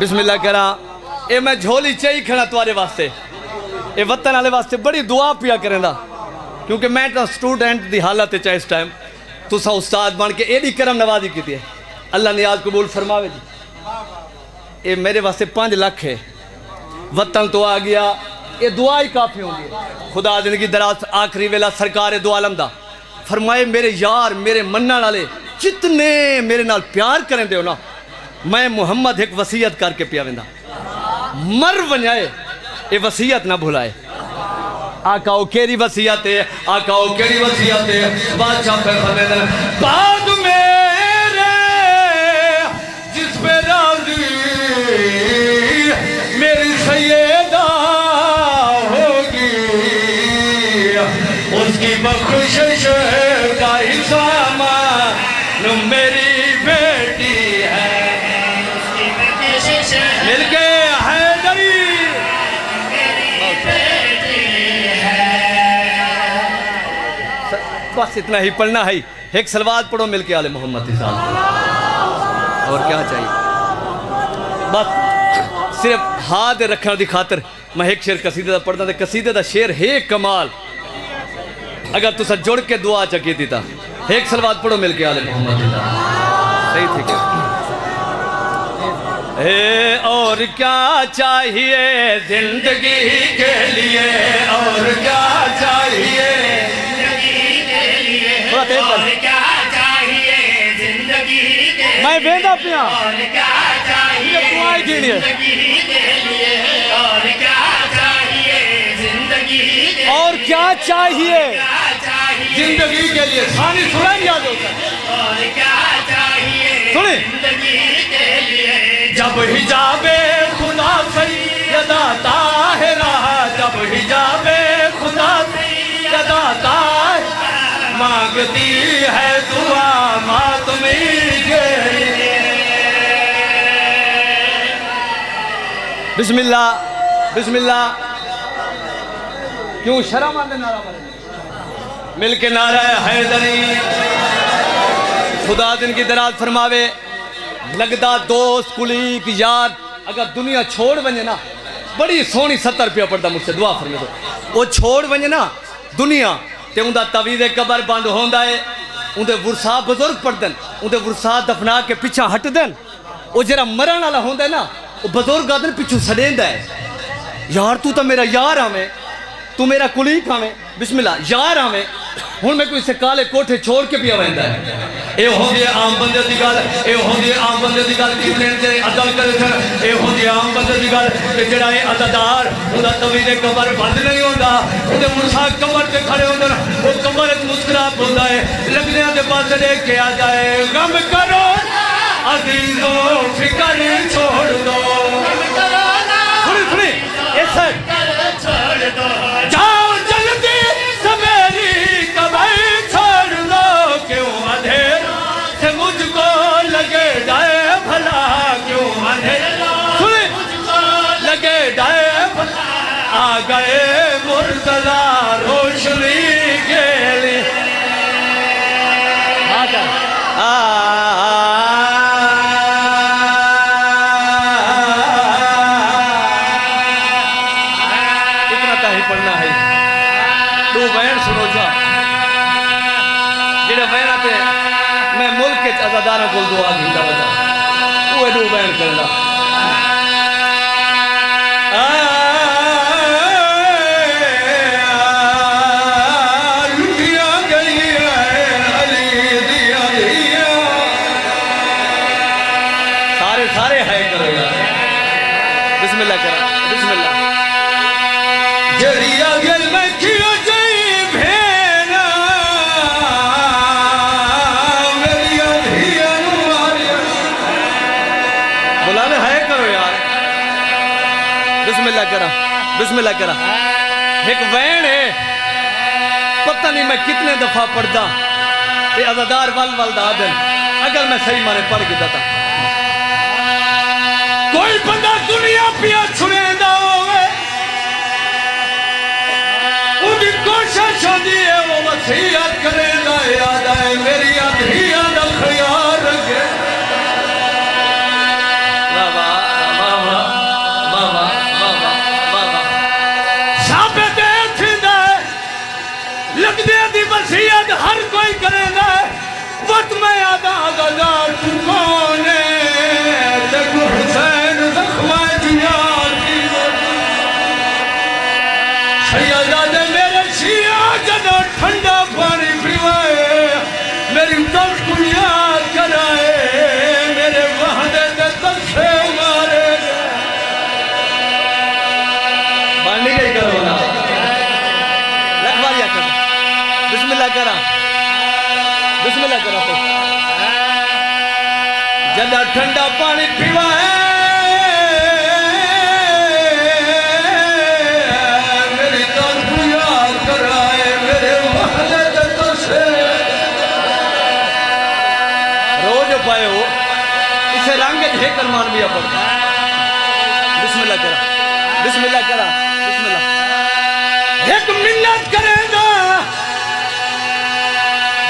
بسم اللہ کرا اے میں جھولی چاہی کھڑا تمہارے واسطے اے وطن والے واسطے بڑی دعا پیا کریں دا کیونکہ میں تو سٹوڈنٹ دی حالت چاہے اس ٹائم تو سا استاد بن کے ایڈی کرم نوازی کی ہے اللہ نیاز قبول فرماوے جی اے میرے واسطے 5 لاکھ ہے وطن تو آ گیا یہ دعا ہی کافی ہوں گی خدا زندگی دراز آخری ویلا سرکار دو عالم دا فرمائے میرے یار میرے منہ والے جتنے میرے نال پیار کریں دے ہو نا میں محمد ایک وصیت کر کے پیا ویندا مر ونجائے یہ وصیت نہ بھلائے آقاؤ کیری وصیت ہے آقاؤ کیری وصیت ہے بادشاہ پہ فرمیدے بعد میرے جس پہ راضی میری سیدہ ہوگی اس کی بخشش کا حصہ میری بیٹی ہے اس کی بخشش مل کے حیدری میری بیٹی ہے بس اتنا ہی پڑھنا ہے ایک سلوات پڑھو مل کے آل محمد صاحب اور کیا چاہیے بس صرف ہاتھ رکھنے دی خاطر میں ایک شعر قصیدے دا پڑھنا دے قصیدے دا شعر ہے کمال اگر تو سا جڑ کے دعا چکی دیتا ایک سلوات پڑھو مل کے آل محمد صحیح ٹھیک ہے اور کیا چاہیے زندگی کے لیے اور کیا چاہیے زندگی کے لیے اور کیا چاہیے زندگی کے لیے میں بیندہ پیا اور کیا چاہیے زندگی کے لیے اور کیا چاہیے زندگی کے لیے اور کیا چاہیے زندگی کے لیے ثانی سنائیں یاد ہوتا ہے اور کیا چاہیے زندگی کے لیے جب حجاب خدا سیدہ طاہرہ جب حجاب خدا سیدہ طاہرہ مانگتی ہے دعا ماتمی کے لیے بسم اللہ بسم اللہ کیوں شرم آنے نعرہ بنے مل کے نعرہ حیدری خدا دن کی دراز فرماوے لگدا دوست کلیک یار اگر دنیا چھوڑ بنجے نا بڑی سونی 70 روپیہ پڑتا مجھ سے دعا فرمے دو وہ چھوڑ بنجے نا دنیا تے اندھا توید قبر بند ہوندہ ہے اندھے ورسا بزرگ پڑھ دن اندھے ورسا دفنا کے پیچھا ہٹ دن وہ جرا مران والا ہوندہ ہے نا وہ بزرگ آدھن پیچھو سڑیندہ ہے یار تو میرا یار ہمیں تو میرا کلیک ہمیں بسم اللہ یار ہمیں ہون میں کوئی سے کالے کوٹھے چھوڑ کے پیا ویندہ ہے اے ہوندی عام بندے دی گل اے ہوندی عام بندے دی گل کتنے جے عدل کرے تھے اے ہوندی عام بندے دی گل کہ جڑا اے عددار اوندا توید قبر بند نہیں ہوندا اودے مرسا قبر تے کھڑے ہوندے او قبر ایک مسکرا پوندا ہے لگدیاں دے پاس دیکھ کے آ جائے غم کرو عزیزو فکر چھوڑ دو غم کرو نا سنی سنی ایسا چھوڑ دو جاؤ جلدی سمیری قبر چھوڑ دو کیوں اندھیر سے مجھ کو لگے جائے بھلا کیوں اندھیر سنی لگے جائے بھلا آ گئے مرتضی روشنی کے لیے پڑھنا ہے دو وین سنو جا جڑے وین آتے میں ملک کے عزادارہ کو دعا گھنٹا بتا وہ دو وین کرنا لٹیا گئی ہے علی دیا دیا سارے ہے کرو گا بسم اللہ کرا بسم اللہ جریا گل میں کیوں جائی بھینا میری ادھیا نواریا بلانے ہے کرو یار بسم اللہ کرا بسم اللہ کرا ایک وین ہے پتہ نہیں میں کتنے دفعہ پڑھتا یہ عزادار ول دا دن اگر میں صحیح مانے پڑھ گیا تھا کوئی بندہ دنیا پیا چھڑے دا ہوئے اُنہیں کوشش ہوتی ہے وہ وصیت کرے گا یاد آئے میری ادھیاں دا خیال رکھے نصیحت ہر کوئی کرے گا وقت میں آدھا غزار تو کون ہے دیکھو حسین زخمہ جیار کی شیعہ میرے شیعہ جدو ٹھنڈا پانی پیوائے میری تلخ کو یاد کرائے میرے وحدے دے تلخے مارے بانڈی گئی کرو نا لکھواریا کرو بسم اللہ کرا بسم اللہ کرا تو جدہ ٹھنڈا پانی پیوائے میری تلخ کو یاد کرائے میرے وحدے دے تلخے پائے ہو اسے رنگ ہے کرمان بھی اپر بسم اللہ کرا بسم اللہ کرا بسم اللہ ایک منت کرے گا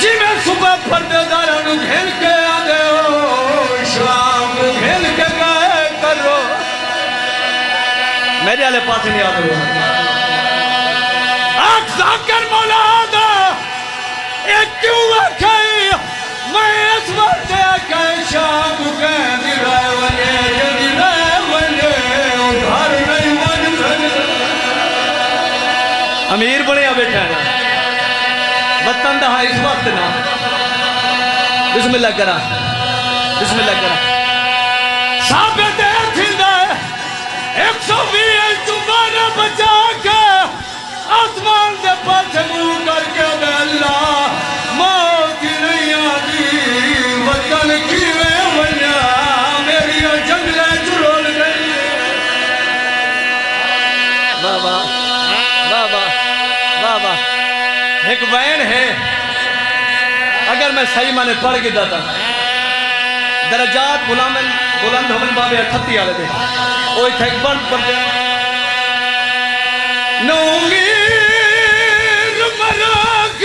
جی میں صبح پردے داروں گھیل کے آدھے ہو شام گھیل کے گائے کرو میرے آلے پاس نہیں آدھے ہو آنکھ زاکر مولا آدھا ایک کیوں وکھائی میں اس وقت کہ شام کہیں رائے ونے جنی رائے ونے گھر نہیں من سکتا امیر بنے بیٹھا ہے وطن دہا اس وقت نا بسم اللہ کرا بسم اللہ کرا ثابت ہے تھندہ 120 تمہارا بچا کے آسمان دے پاس منہ کر کے بے اللہ موت ہی نہیں آدھی وطن کی میں ونیا میری جنگلیں چرول گئی بابا بابا بابا ایک وین ہے اگر میں صحیح مانے پڑھ کے داتا درجات بلند ہومن بابے 38 آلے دے اوہ تھا ایک بند پڑھ دے نویر مراک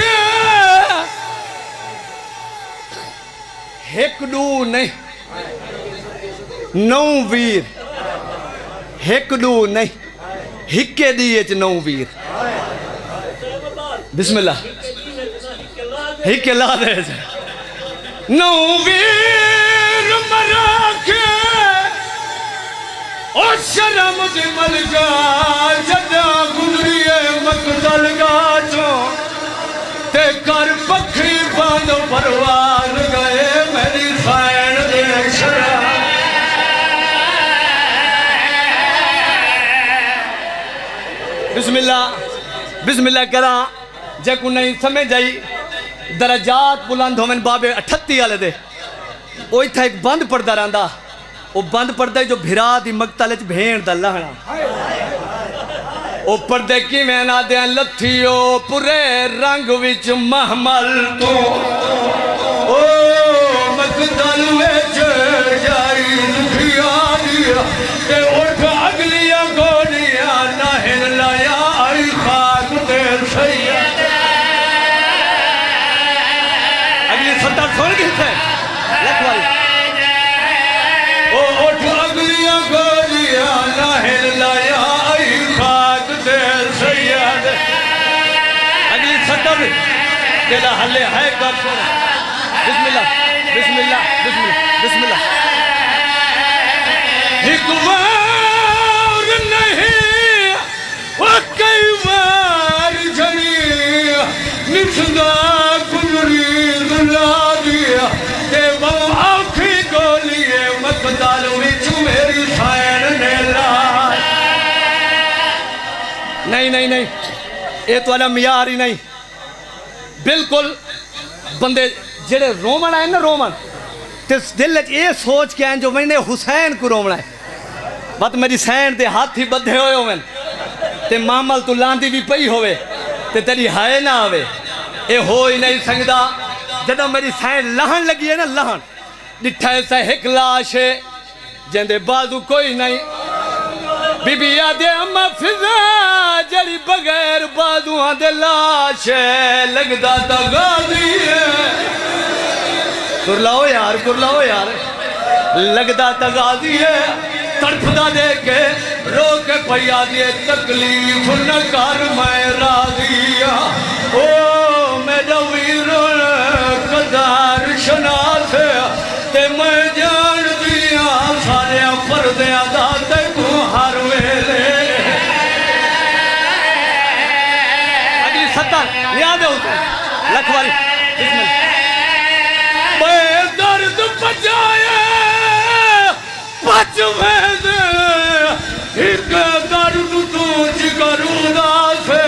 ایک دو نہیں نو ویر ایک دو نہیں ہکے دیئے چھ نو ویر بسم اللہ ہکے لا دے چھ نو ویر مراک او شرم دی ملگا جدہ گزریے مقتل گا چو تے کر پکھی باندھو پروار گئے میری فائن دے شرم بسم اللہ کرا جے کو نہیں سمجھ جائی درجات بلند ہومن بابے 38 آلے دے اوہی تھا ایک بند پردہ راندہ وہ بند پردہ جو بھرا دی مقتلچ بھین دا لہنا او پردے کی میں نہ دیں لتھیو پورے رنگ وچ محمل تو او مقتل وچ جاری دکھیا دیا تے اٹھ اگلیا گولیا ناہن لایا آئی خاک دے سید اگلی سطح سن گئی تھے لکھوائی او اٹھ اگلیا گولیا ناہن لایا آئی خاک دے سید اگلی سطح تیرا حلے ہے کر سونا بسم اللہ بسم اللہ بسم اللہ بسم اللہ ایک وار نہیں وہ کئی وار جھڑی نفدہ گزری دلا دیا تے وہ آنکھی گولیے مقتل وچ میری خیر نے لائے نہیں یہ تو والا معیار ہی نہیں بالکل بندے جڑے رومن آئے نا رومن تے دل یہ سوچ کے آئیں جو میں نے حسین کو رومنا ہے بات میری سین دے ہاتھ ہی بدھے ہوئے ہوئے تے مامل تو لاندی بھی پئی ہوئے تے تیری ہائے نہ آوے اے ہوئی نہیں سنگدہ جدہ میری سین لہن لگی ہے نا لہن ڈٹھا ایسا ایک لاش ہے جندے بازو کوئی نہیں بی بی آدھے اما فضا جڑی بغیر بازو آدھے لاش ہے لگدہ تا غازی ہے کر لاؤ یار لگدہ تا غازی ہے تڑپدہ دے کے رو کے پیا دیے تکلیف نہ کر میں راضی او میرا لکھ باری بسم اللہ بے درد بجائے بچ میں دے ایک درد تو جگرو دا سے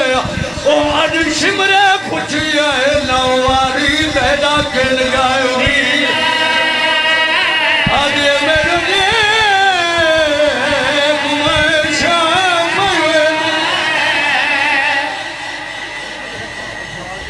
او اڈ شمرے پچھئے نواری پیدا کن گائے